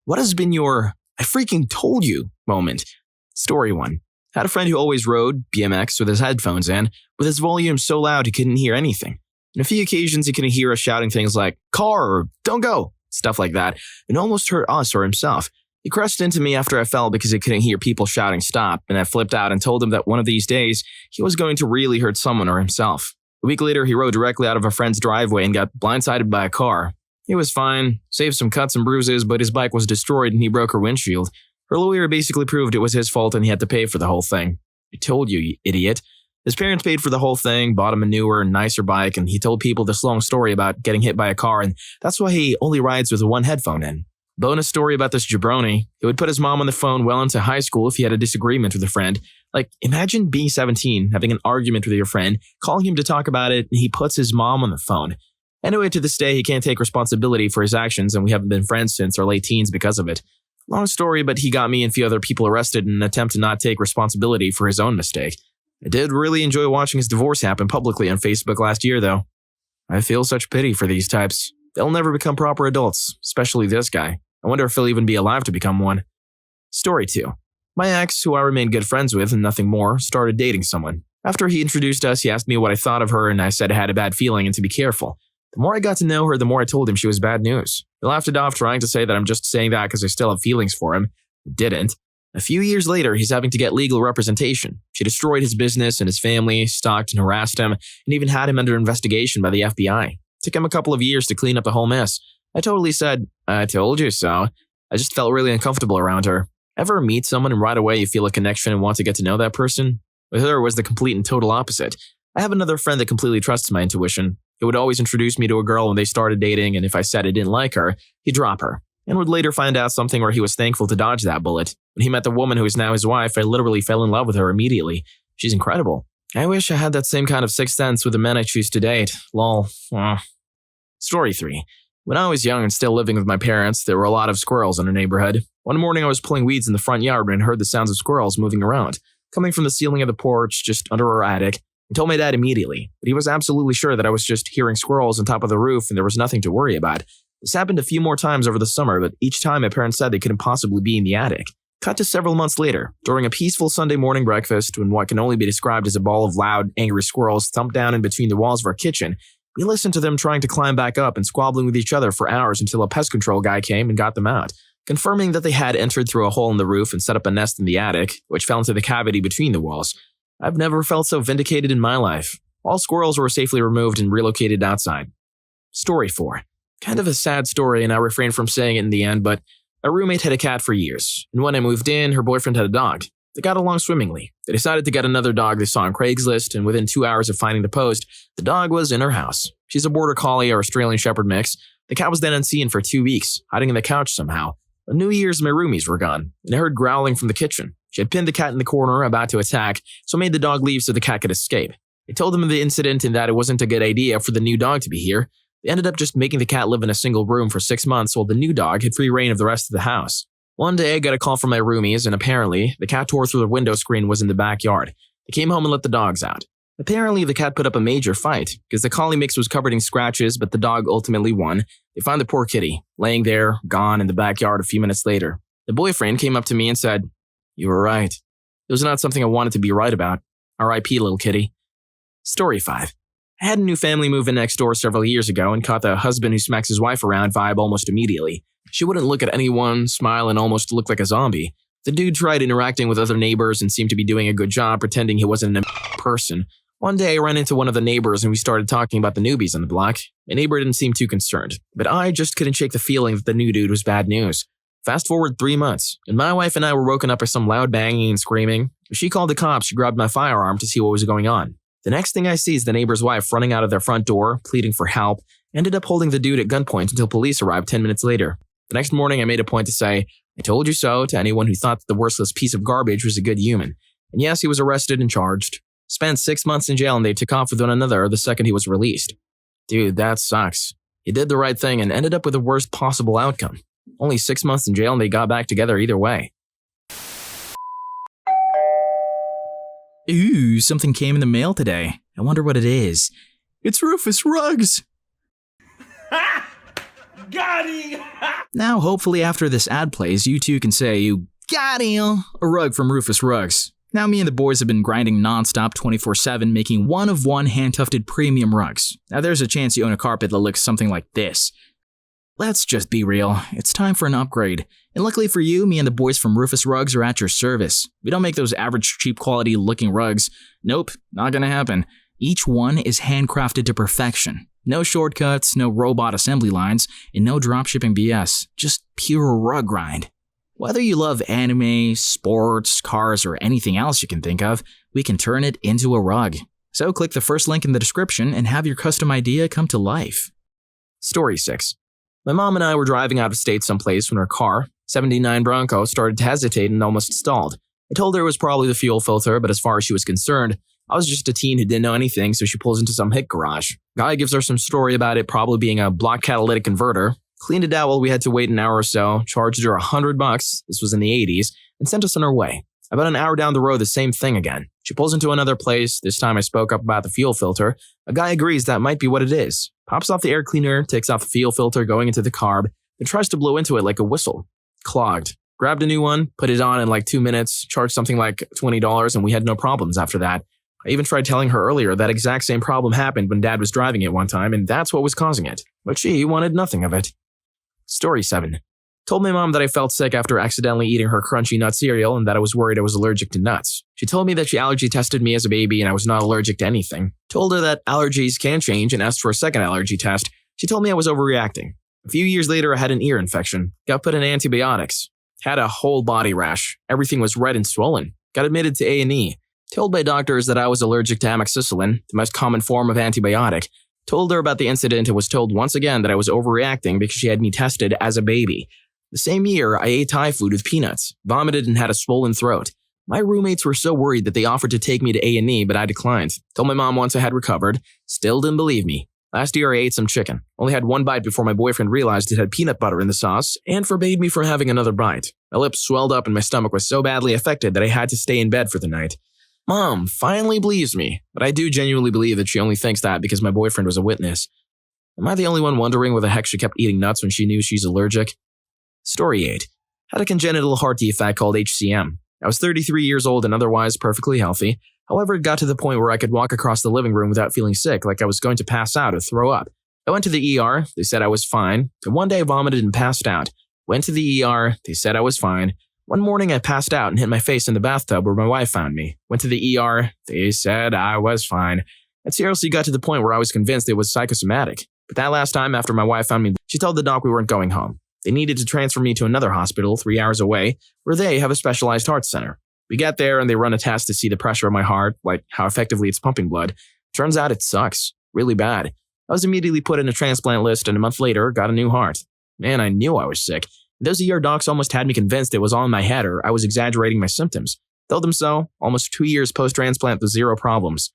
What has been your "I freaking told you" moment? Story 1. Had a friend who always rode BMX with his headphones in, with his volume so loud he couldn't hear anything. On a few occasions he could hear us shouting things like, "Car," or "Don't go," stuff like that, and almost hurt us or himself. He crashed into me after I fell because he couldn't hear people shouting stop, and I flipped out and told him that one of these days he was going to really hurt someone or himself. A week later, he rode directly out of a friend's driveway and got blindsided by a car. He was fine, saved some cuts and bruises, but his bike was destroyed and he broke her windshield. Her lawyer basically proved it was his fault and he had to pay for the whole thing. I told you, you idiot. His parents paid for the whole thing, bought him a newer and nicer bike, and he told people this long story about getting hit by a car, and that's why he only rides with one headphone in. Bonus story about this jabroni: he would put his mom on the phone well into high school if he had a disagreement with a friend. Like, imagine being 17, having an argument with your friend, calling him to talk about it, and he puts his mom on the phone. Anyway, to this day, he can't take responsibility for his actions, and we haven't been friends since our late teens because of it. Long story, but he got me and a few other people arrested in an attempt to not take responsibility for his own mistake. I did really enjoy watching his divorce happen publicly on Facebook last year, though. I feel such pity for these types. They'll never become proper adults, especially this guy. I wonder if he'll even be alive to become one. Story 2. My ex, who I remained good friends with and nothing more, started dating someone. After he introduced us, he asked me what I thought of her, and I said I had a bad feeling and to be careful. The more I got to know her, the more I told him she was bad news. He laughed it off, trying to say that I'm just saying that because I still have feelings for him. I didn't. A few years later, he's having to get legal representation. She destroyed his business and his family, stalked and harassed him, and even had him under investigation by the FBI. It took him a couple of years to clean up the whole mess. I totally said, "I told you so." I just felt really uncomfortable around her. Ever meet someone and right away you feel a connection and want to get to know that person? With her, it was the complete and total opposite. I have another friend that completely trusts my intuition. He would always introduce me to a girl when they started dating, and if I said I didn't like her, he'd drop her, and would later find out something where he was thankful to dodge that bullet. When he met the woman who is now his wife, I literally fell in love with her immediately. She's incredible. I wish I had that same kind of sixth sense with the men I choose to date. Lol. Story 3. When I was young and still living with my parents, there were a lot of squirrels in our neighborhood. One morning I was pulling weeds in the front yard and heard the sounds of squirrels moving around, coming from the ceiling of the porch just under our attic. I told my dad immediately, but he was absolutely sure that I was just hearing squirrels on top of the roof and there was nothing to worry about. This happened a few more times over the summer, but each time my parents said they couldn't possibly be in the attic. Cut to several months later, during a peaceful Sunday morning breakfast, when what can only be described as a ball of loud, angry squirrels thumped down in between the walls of our kitchen, we listened to them trying to climb back up and squabbling with each other for hours until a pest control guy came and got them out, confirming that they had entered through a hole in the roof and set up a nest in the attic, which fell into the cavity between the walls. I've never felt so vindicated in my life. All squirrels were safely removed and relocated outside. Story 4. Kind of a sad story, and I refrained from saying it in the end, but my roommate had a cat for years, and when I moved in, her boyfriend had a dog. They got along swimmingly. They decided to get another dog they saw on Craigslist, and within 2 hours of finding the post, the dog was in her house. She's a border collie or Australian shepherd mix. The cat was then unseen for 2 weeks, hiding in the couch somehow. On New Year's, my roomies were gone, and I heard growling from the kitchen. She had pinned the cat in the corner, about to attack, so made the dog leave so the cat could escape. I told them of the incident and that it wasn't a good idea for the new dog to be here. They ended up just making the cat live in a single room for 6 months while the new dog had free reign of the rest of the house. One day, I got a call from my roomies, and apparently, the cat tore through the window screen and was in the backyard. They came home and let the dogs out. Apparently, the cat put up a major fight, because the collie mix was covered in scratches, but the dog ultimately won. They found the poor kitty, laying there, gone in the backyard a few minutes later. The boyfriend came up to me and said, "You were right. It was not something I wanted to be right about. R.I.P. little kitty." Story 5. I had a new family move in next door several years ago and caught the husband who smacks his wife around vibe almost immediately. She wouldn't look at anyone, smile, and almost look like a zombie. The dude tried interacting with other neighbors and seemed to be doing a good job pretending he wasn't a person. One day I ran into one of the neighbors and we started talking about the newbies on the block. My neighbor didn't seem too concerned, but I just couldn't shake the feeling that the new dude was bad news. Fast forward 3 months, and my wife and I were woken up by some loud banging and screaming. She called the cops, she grabbed my firearm to see what was going on. The next thing I see is the neighbor's wife running out of their front door, pleading for help, ended up holding the dude at gunpoint until police arrived 10 minutes later. The next morning I made a point to say, "I told you so," to anyone who thought that the worthless piece of garbage was a good human. And yes, he was arrested and charged. Spent 6 months in jail and they took off with one another the second he was released. Dude, that sucks. He did the right thing and ended up with the worst possible outcome. Only 6 months in jail and they got back together either way. Ooh, something came in the mail today. I wonder what it is. It's Rufus Rugs! Got him! Now, hopefully after this ad plays, you two can say you got him a rug from Rufus Rugs. Now me and the boys have been grinding non-stop 24/7, making one-of-one hand-tufted premium rugs. Now there's a chance you own a carpet that looks something like this. Let's just be real, it's time for an upgrade. And luckily for you, me and the boys from Rufus Rugs are at your service. We don't make those average cheap quality looking rugs. Nope, not gonna happen. Each one is handcrafted to perfection. No shortcuts, no robot assembly lines, and no dropshipping BS. Just pure rug grind. Whether you love anime, sports, cars, or anything else you can think of, we can turn it into a rug. So click the first link in the description and have your custom idea come to life. Story 6. My mom and I were driving out of state someplace when her car, 79 Bronco, started to hesitate and almost stalled. I told her it was probably the fuel filter, but as far as she was concerned, I was just a teen who didn't know anything, so she pulls into some hick garage. Guy gives her some story about it probably being a block catalytic converter, cleaned it out while we had to wait an hour or so, charged her $100, this was in the 80s, and sent us on our way. About an hour down the road, the same thing again. She pulls into another place, this time I spoke up about the fuel filter. A guy agrees that might be what it is. Pops off the air cleaner, takes off the fuel filter going into the carb, then tries to blow into it like a whistle. Clogged. Grabbed a new one, put it on in like 2 minutes, charged something like $20, and we had no problems after that. I even tried telling her earlier that exact same problem happened when Dad was driving it one time, and that's what was causing it. But she wanted nothing of it. Story 7. Told my mom that I felt sick after accidentally eating her crunchy nut cereal and that I was worried I was allergic to nuts. She told me that she allergy tested me as a baby and I was not allergic to anything. Told her that allergies can change and asked for a second allergy test. She told me I was overreacting. A few years later, I had an ear infection. Got put in antibiotics. Had a whole body rash. Everything was red and swollen. Got admitted to A&E. Told by doctors that I was allergic to amoxicillin, the most common form of antibiotic. Told her about the incident and was told once again that I was overreacting because she had me tested as a baby. The same year, I ate Thai food with peanuts, vomited and had a swollen throat. My roommates were so worried that they offered to take me to A&E, but I declined. Told my mom once I had recovered. Still didn't believe me. Last year, I ate some chicken. Only had one bite before my boyfriend realized it had peanut butter in the sauce and forbade me from having another bite. My lips swelled up and my stomach was so badly affected that I had to stay in bed for the night. Mom finally believes me, but I do genuinely believe that she only thinks that because my boyfriend was a witness. Am I the only one wondering why the heck she kept eating nuts when she knew she's allergic? Story 8. Had a congenital heart defect called HCM. I was 33 years old and otherwise perfectly healthy. However, it got to the point where I could walk across the living room without feeling sick, like I was going to pass out or throw up. I went to the ER, they said I was fine. Then one day I vomited and passed out. Went to the ER, they said I was fine. One morning I passed out and hit my face in the bathtub where my wife found me. Went to the ER, they said I was fine. It seriously got to the point where I was convinced it was psychosomatic. But that last time after my wife found me, she told the doc we weren't going home. They needed to transfer me to another hospital 3 hours away, where they have a specialized heart center. We get there and they run a test to see the pressure of my heart, like how effectively it's pumping blood. Turns out it sucks. Really bad. I was immediately put in a transplant list and a month later got a new heart. Man, I knew I was sick. Those ER docs almost had me convinced it was all in my head or I was exaggerating my symptoms. Told them so, almost 2 years post-transplant with zero problems.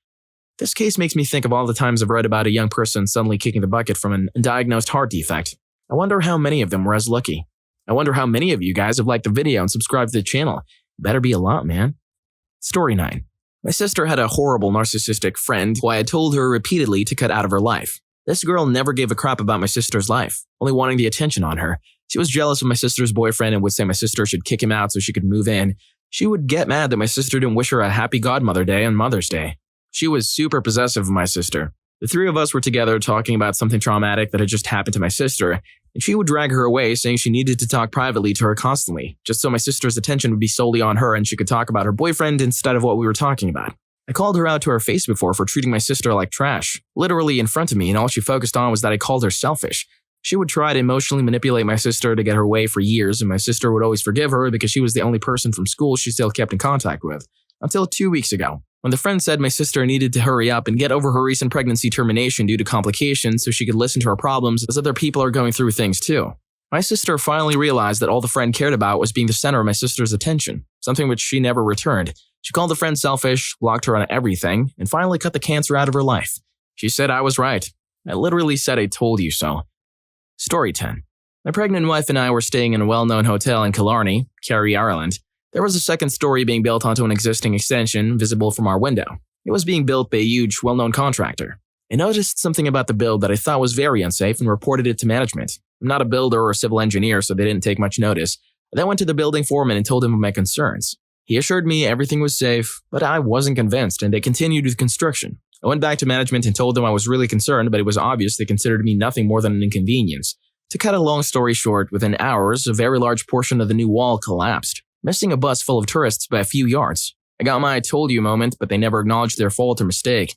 This case makes me think of all the times I've read about a young person suddenly kicking the bucket from an undiagnosed heart defect. I wonder how many of them were as lucky. I wonder how many of you guys have liked the video and subscribed to the channel. Better be a lot, man. Story 9. My sister had a horrible narcissistic friend who I had told her repeatedly to cut out of her life. This girl never gave a crap about my sister's life, only wanting the attention on her. She was jealous of my sister's boyfriend and would say my sister should kick him out so she could move in. She would get mad that my sister didn't wish her a happy godmother day on Mother's Day. She was super possessive of my sister. The three of us were together talking about something traumatic that had just happened to my sister, and she would drag her away saying she needed to talk privately to her constantly, just so my sister's attention would be solely on her and she could talk about her boyfriend instead of what we were talking about. I called her out to her face before for treating my sister like trash, literally in front of me, and all she focused on was that I called her selfish. She would try to emotionally manipulate my sister to get her way for years, and my sister would always forgive her because she was the only person from school she still kept in contact with. Until 2 weeks ago, when the friend said my sister needed to hurry up and get over her recent pregnancy termination due to complications so she could listen to her problems as other people are going through things too. My sister finally realized that all the friend cared about was being the center of my sister's attention, something which she never returned. She called the friend selfish, blocked her on everything, and finally cut the cancer out of her life. She said I was right. I literally said I told you so. Story 10. My pregnant wife and I were staying in a well-known hotel in Killarney, Kerry, Ireland. There was a second story being built onto an existing extension visible from our window. It was being built by a huge, well-known contractor. I noticed something about the build that I thought was very unsafe and reported it to management. I'm not a builder or a civil engineer, so they didn't take much notice. I then went to the building foreman and told him of my concerns. He assured me everything was safe, but I wasn't convinced, and they continued with construction. I went back to management and told them I was really concerned, but it was obvious they considered me nothing more than an inconvenience. To cut a long story short, within hours, a very large portion of the new wall collapsed, missing a bus full of tourists by a few yards. I got my I told you moment, but they never acknowledged their fault or mistake.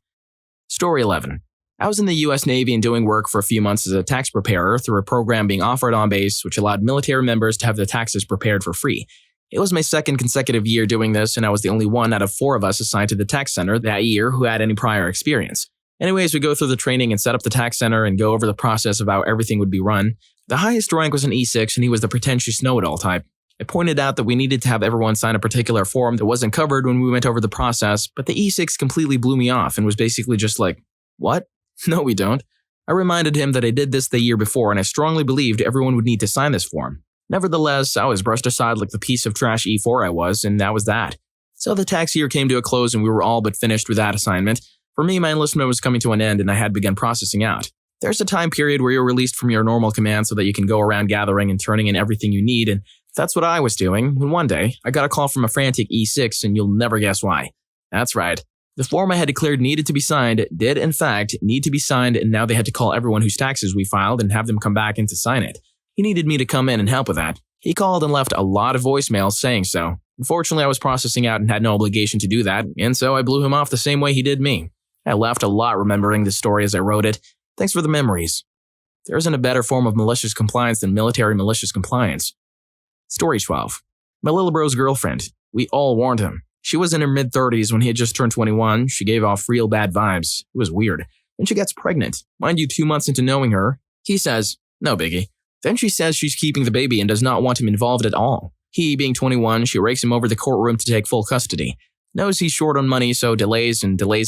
Story 11. I was in the US Navy and doing work for a few months as a tax preparer through a program being offered on base which allowed military members to have their taxes prepared for free. It was my second consecutive year doing this, and I was the only one out of 4 of us assigned to the tax center that year who had any prior experience. Anyways, we go through the training and set up the tax center and go over the process of how everything would be run. The highest rank was an E6 and he was the pretentious know-it-all type. I pointed out that we needed to have everyone sign a particular form that wasn't covered when we went over the process, but the E6 completely blew me off and was basically just like, "What? No, we don't." I reminded him that I did this the year before and I strongly believed everyone would need to sign this form. Nevertheless, I was brushed aside like the piece of trash E4 I was, and that was that. So the tax year came to a close and we were all but finished with that assignment. For me, my enlistment was coming to an end and I had begun processing out. There's a time period where you're released from your normal command so that you can go around gathering and turning in everything you need, and that's what I was doing when one day I got a call from a frantic E6 and you'll never guess why. That's right. The form I had declared needed to be signed did in fact need to be signed, and now they had to call everyone whose taxes we filed and have them come back in to sign it. He needed me to come in and help with that. He called and left a lot of voicemails saying so. Unfortunately, I was processing out and had no obligation to do that, and so I blew him off the same way he did me. I laughed a lot remembering this story as I wrote it. Thanks for the memories. There isn't a better form of malicious compliance than military malicious compliance. Story 12. My little bro's girlfriend. We all warned him. She was in her mid-30s when he had just turned 21. She gave off real bad vibes. It was weird. Then she gets pregnant. Mind you, 2 months into knowing her, he says, "No biggie." Then she says she's keeping the baby and does not want him involved at all. He, being 21, she rakes him over the courtroom to take full custody. Knows he's short on money, so delays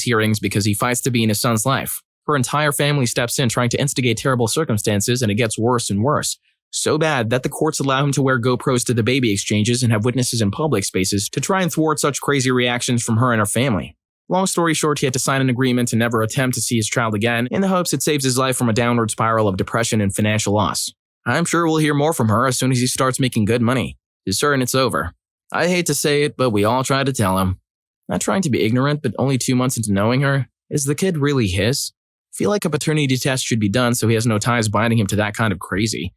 hearings because he fights to be in his son's life. Her entire family steps in trying to instigate terrible circumstances, and it gets worse and worse. So bad that the courts allow him to wear GoPros to the baby exchanges and have witnesses in public spaces to try and thwart such crazy reactions from her and her family. Long story short, he had to sign an agreement to never attempt to see his child again in the hopes it saves his life from a downward spiral of depression and financial loss. I'm sure we'll hear more from her as soon as he starts making good money. He's certain it's over. I hate to say it, but we all tried to tell him. Not trying to be ignorant, but only 2 months into knowing her, is the kid really his? Feel like a paternity test should be done so he has no ties binding him to that kind of crazy.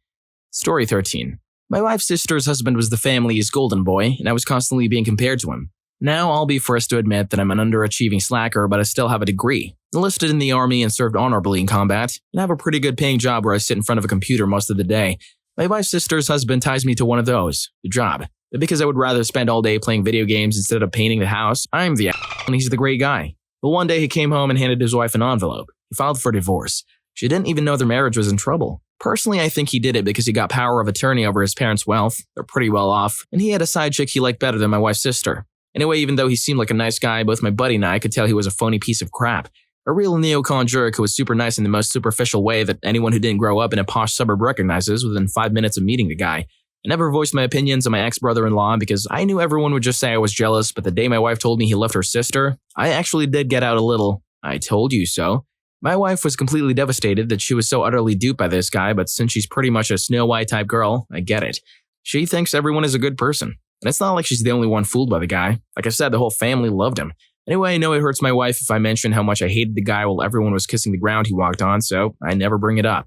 Story 13. My wife's sister's husband was the family's golden boy, and I was constantly being compared to him. Now I'll be first to admit that I'm an underachieving slacker, but I still have a degree. Enlisted in the army and served honorably in combat, and have a pretty good paying job where I sit in front of a computer most of the day. My wife's sister's husband ties me to one of those, the job. But because I would rather spend all day playing video games instead of painting the house, I'm the and he's the great guy. But one day he came home and handed his wife an envelope. He filed for divorce. She didn't even know their marriage was in trouble. Personally, I think he did it because he got power of attorney over his parents' wealth. They're pretty well off, and he had a side chick he liked better than my wife's sister. Anyway, even though he seemed like a nice guy, both my buddy and I could tell he was a phony piece of crap. A real neocon jerk who was super nice in the most superficial way that anyone who didn't grow up in a posh suburb recognizes within 5 minutes of meeting the guy. I never voiced my opinions on my ex-brother-in-law because I knew everyone would just say I was jealous, but the day my wife told me he left her sister, I actually did get out a little, "I told you so." My wife was completely devastated that she was so utterly duped by this guy, but since she's pretty much a Snow White type girl, I get it. She thinks everyone is a good person. And it's not like she's the only one fooled by the guy. Like I said, the whole family loved him. Anyway, I know it hurts my wife if I mention how much I hated the guy while everyone was kissing the ground he walked on, so I never bring it up.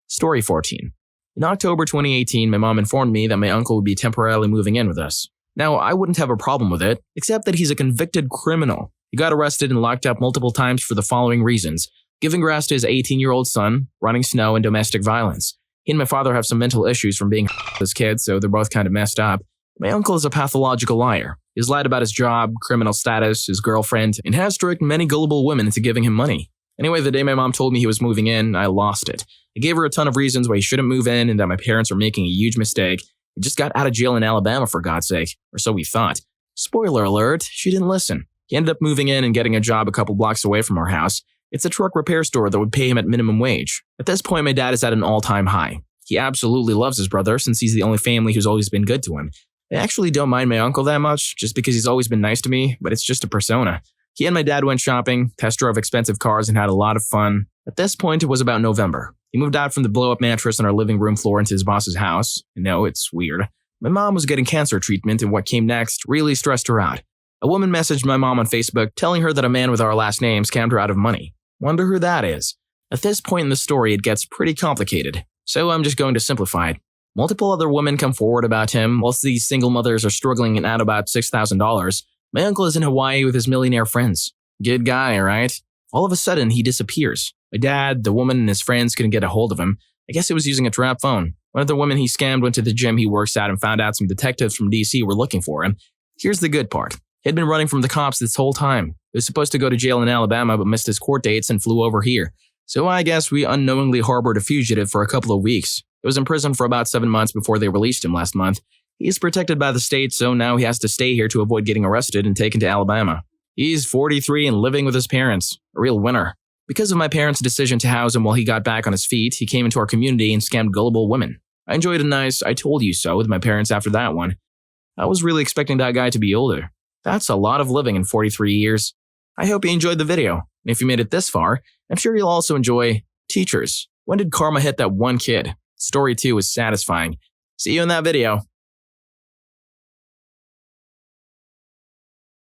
Story 14. In October 2018, my mom informed me that my uncle would be temporarily moving in with us. Now, I wouldn't have a problem with it, except that he's a convicted criminal. He got arrested and locked up multiple times for the following reasons: giving grass to his 18-year-old son, running snow, and domestic violence. He and my father have some mental issues from being as kids, so they're both kind of messed up. My uncle is a pathological liar. He's lied about his job, criminal status, his girlfriend, and has tricked many gullible women into giving him money. Anyway, the day my mom told me he was moving in, I lost it. I gave her a ton of reasons why he shouldn't move in and that my parents were making a huge mistake. He just got out of jail in Alabama, for God's sake, or so we thought. Spoiler alert, she didn't listen. He ended up moving in and getting a job a couple blocks away from our house. It's a truck repair store that would pay him at minimum wage. At this point, my dad is at an all-time high. He absolutely loves his brother since he's the only family who's always been good to him. I actually don't mind my uncle that much, just because he's always been nice to me, but it's just a persona. He and my dad went shopping, test drove expensive cars, and had a lot of fun. At this point, it was about November. He moved out from the blow-up mattress on our living room floor into his boss's house. I know, it's weird. My mom was getting cancer treatment, and what came next really stressed her out. A woman messaged my mom on Facebook telling her that a man with our last name scammed her out of money. Wonder who that is. At this point in the story, it gets pretty complicated, so I'm just going to simplify it. Multiple other women come forward about him, whilst these single mothers are struggling and at about $6,000. My uncle is in Hawaii with his millionaire friends. Good guy, right? All of a sudden, he disappears. My dad, the woman, and his friends couldn't get a hold of him. I guess he was using a trap phone. One of the women he scammed went to the gym he works at and found out some detectives from DC were looking for him. Here's the good part. He had been running from the cops this whole time. He was supposed to go to jail in Alabama but missed his court dates and flew over here. So I guess we unknowingly harbored a fugitive for a couple of weeks. He was in prison for about 7 months before they released him last month. He's protected by the state, so now he has to stay here to avoid getting arrested and taken to Alabama. He's 43 and living with his parents. A real winner. Because of my parents' decision to house him while he got back on his feet, he came into our community and scammed gullible women. I enjoyed a nice "I told you so" with my parents after that one. I was really expecting that guy to be older. That's a lot of living in 43 years. I hope you enjoyed the video. And if you made it this far, I'm sure you'll also enjoy Teachers. When did karma hit that one kid? Story 2 was satisfying. See you in that video.